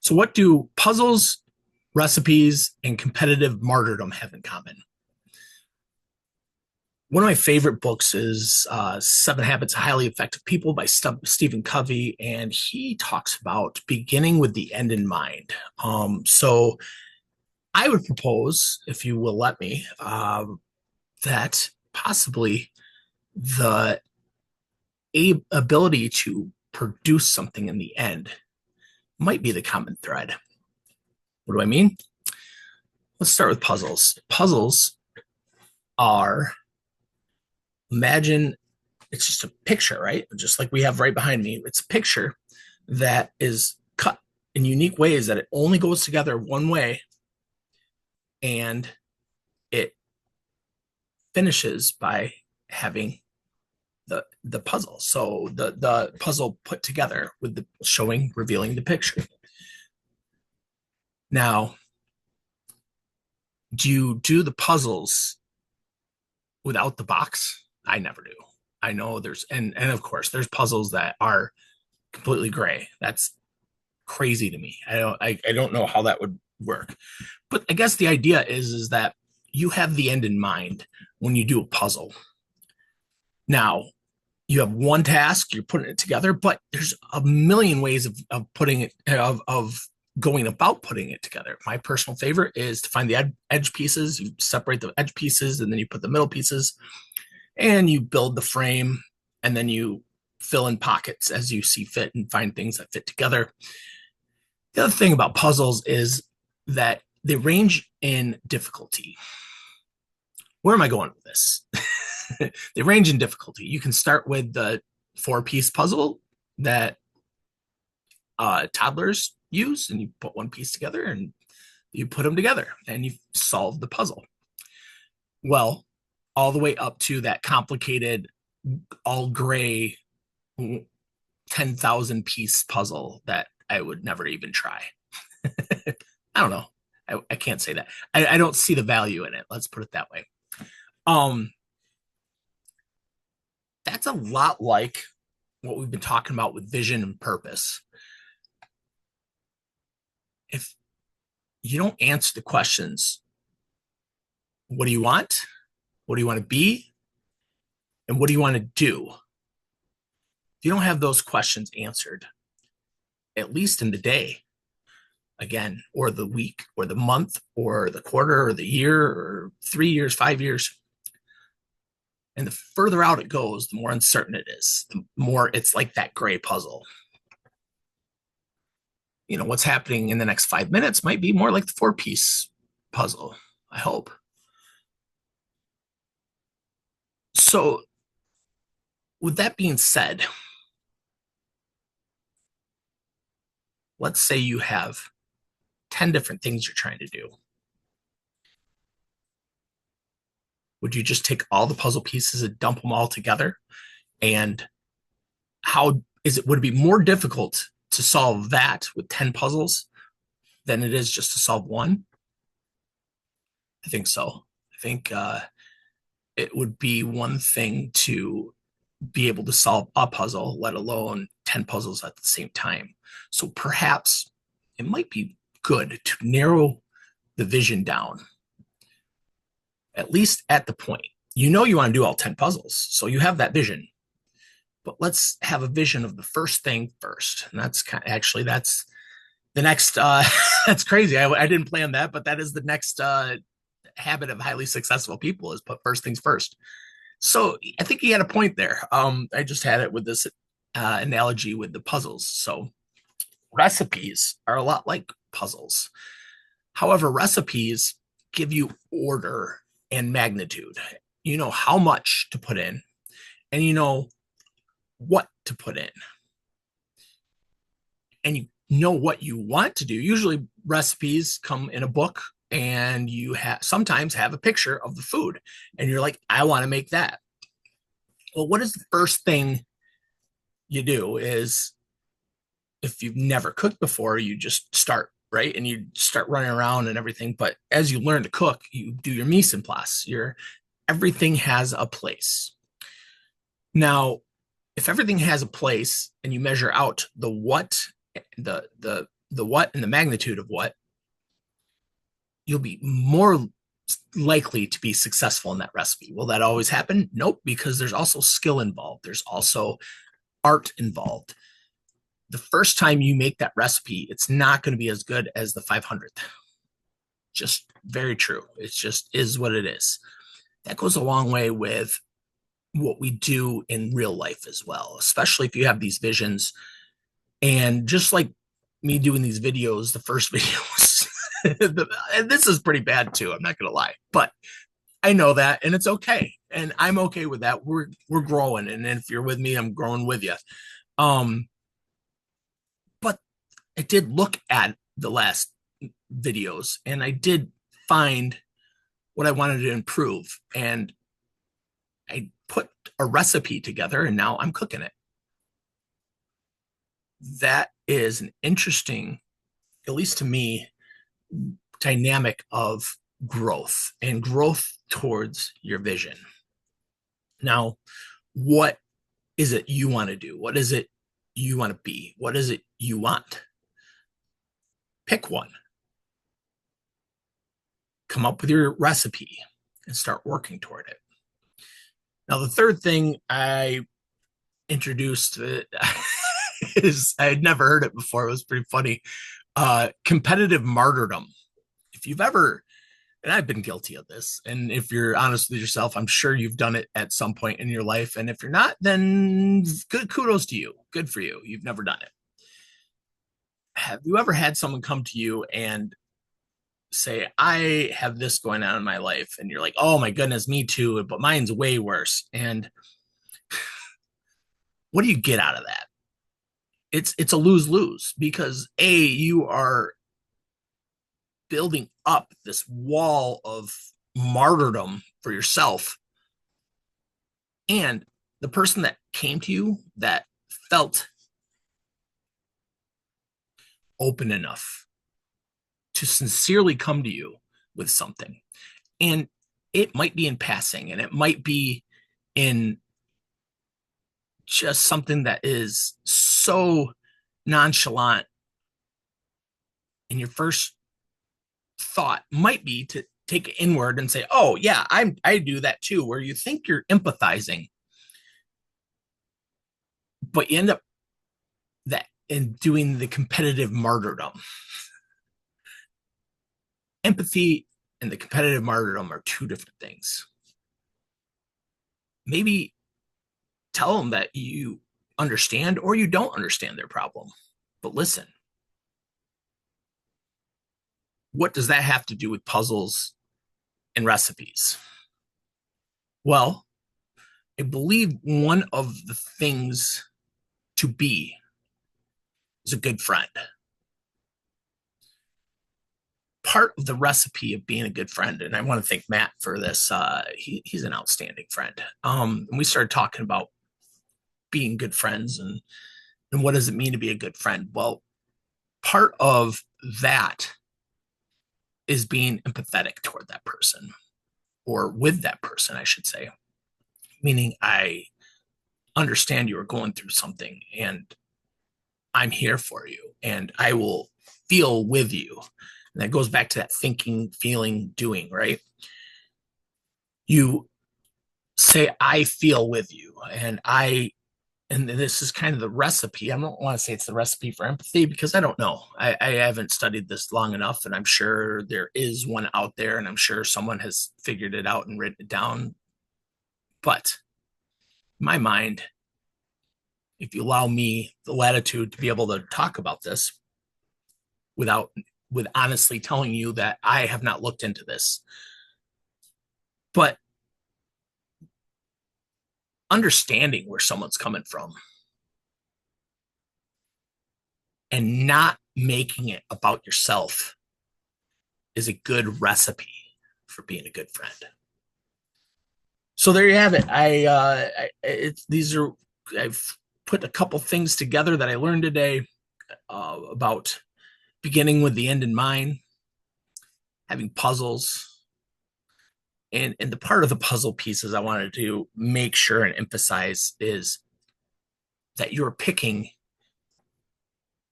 So, what do puzzles, recipes, and competitive martyrdom have in common? One of my favorite books is Seven Habits of Highly Effective People by Stephen Covey, and he talks about beginning with the end in mind. So, I would propose, if you will let me, that possibly the ability to produce something in the end might be the common thread. What do I mean? Let's start with puzzles. Puzzles are, imagine it's just a picture, right? Just like we have right behind me. It's a picture that is cut in unique ways that it only goes together one way, and it finishes by having the puzzle. So the puzzle put together with the showing, revealing the picture. Now, do you do the puzzles without the box? I never do. I know there's and of course there's puzzles that are completely gray. That's crazy to me. I don't know how that would work. But I guess the idea is that you have the end in mind when you do a puzzle. Now, you have one task, you're putting it together, but there's a million ways of putting it of going about putting it together. My personal favorite is to find the edge pieces. You separate the edge pieces and then you put the middle pieces and you build the frame, and then you fill in pockets as you see fit and find things that fit together. The other thing about puzzles is that they range in difficulty. Where am I going with this? They range in difficulty. You can start with the 4-piece puzzle that toddlers use, and you put one piece together and you put them together and you solve the puzzle. Well, all the way up to that complicated, all gray 10,000 piece puzzle that I would never even try. I don't know. I can't say that. I don't see the value in it. Let's put it that way. That's a lot like what we've been talking about with vision and purpose. If you don't answer the questions, what do you want? What do you want to be? And what do you want to do? If you don't have those questions answered, at least in the day, again, or the week, or the month, or the quarter, or the year, or 3 years, 5 years, and the further out it goes, the more uncertain it is, the more it's like that gray puzzle. You know, what's happening in the next 5 minutes might be more like the 4-piece puzzle, I hope. So, with that being said, let's say you have 10 different things you're trying to do. Would you just take all the puzzle pieces and dump them all together? And how is it, would it be more difficult to solve that with 10 puzzles than it is just to solve one? I think so. I think it would be one thing to be able to solve a puzzle, let alone 10 puzzles at the same time. So perhaps it might be good to narrow the vision down, at least at the point. You know you want to do all 10 puzzles, so you have that vision. But let's have a vision of the first thing first. And that's kind of, actually, that's the next, that's crazy. I didn't plan that, but that is the next habit of highly successful people, is put first things first. So I think he had a point there. I just had it with this analogy with the puzzles. So recipes are a lot like puzzles. However, recipes give you order and magnitude. You know how much to put in, and you know what to put in, and you know what you want to do. Usually recipes come in a book, and you sometimes have a picture of the food, and you're like, I want to make that. Well, what is the first thing you do is, if you've never cooked before, you just start, right? And you start running around and everything. But as you learn to cook, you do your mise en place. Everything has a place. Now, if everything has a place and you measure out the what, the the what and the magnitude of what, you'll be more likely to be successful in that recipe. Will that always happen? Nope, because there's also skill involved. There's also art involved. The first time you make that recipe, it's not going to be as good as the 500th. Just very true. It just is what it is. That goes a long way with what we do in real life as well, especially if you have these visions. And just like me doing these videos, the first video was, and this is pretty bad too. I'm not going to lie, but I know that, and it's okay, and I'm okay with that. We're growing, and if you're with me, I'm growing with you. Um, but I did look at the last videos, and I did find what I wanted to improve, and I put a recipe together, and now I'm cooking it. That is an interesting, at least to me, dynamic of growth and growth towards your vision. Now, what is it you want to do? What is it you want to be? What is it you want? Pick one. Come up with your recipe and start working toward it. Now, the third thing I introduced is I had never heard it before. It was pretty funny. Competitive martyrdom. If you've ever, and I've been guilty of this, and if you're honest with yourself, I'm sure you've done it at some point in your life. And if you're not, then good kudos to you. Good for you. You've never done it. Have you ever had someone come to you and say, I have this going on in my life? And you're like, oh my goodness, me too, but mine's way worse. And what do you get out of that? It's a lose-lose, because you are building up this wall of martyrdom for yourself, and the person that came to you that felt open enough to sincerely come to you with something, and it might be in passing, and it might be in just something that is so nonchalant, and your first thought might be to take it inward and say, oh yeah, I do that too, where you think you're empathizing, but you end up that in doing the competitive martyrdom. Empathy and the competitive martyrdom are two different things. Maybe tell them that you understand or you don't understand their problem, but listen. What does that have to do with puzzles and recipes? Well, I believe one of the things to be is a good friend. Part of the recipe of being a good friend, and I want to thank Matt for this. He's an outstanding friend. And we started talking about being good friends, and what does it mean to be a good friend? Well, part of that is being empathetic toward that person, or with that person, I should say. Meaning, I understand you are going through something, and I'm here for you, and I will feel with you. And that goes back to that thinking, feeling, doing, right? You say, I feel with you, and this is kind of the recipe. I don't want to say it's the recipe for empathy, because I don't know. I haven't studied this long enough, and I'm sure there is one out there, and I'm sure someone has figured it out and written it down. But in my mind, if you allow me the latitude to be able to talk about this with honestly telling you that I have not looked into this, but understanding where someone's coming from and not making it about yourself is a good recipe for being a good friend. So there you have it. I've put a couple things together that I learned today about beginning with the end in mind, having puzzles, and the part of the puzzle pieces I wanted to make sure and emphasize is that you're picking,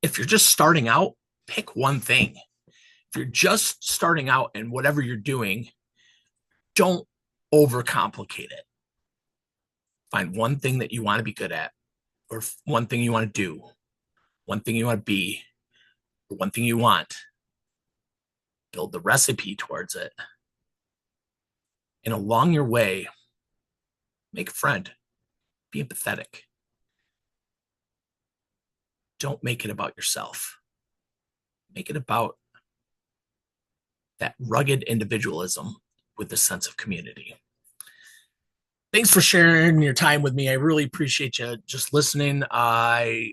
if you're just starting out, pick one thing. If you're just starting out and whatever you're doing, don't overcomplicate it. Find one thing that you want to be good at, or one thing you want to do, one thing you want to be, or one thing you want. Build the recipe towards it. And along your way, make a friend, be empathetic. Don't make it about yourself. Make it about that rugged individualism with a sense of community. Thanks for sharing your time with me. I really appreciate you just listening. I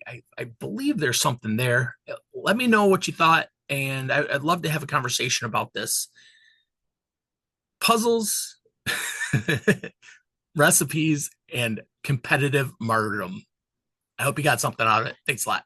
believe there's something there. Let me know what you thought, and I'd love to have a conversation about this. Puzzles, recipes, and competitive martyrdom. I hope you got something out of it. Thanks a lot.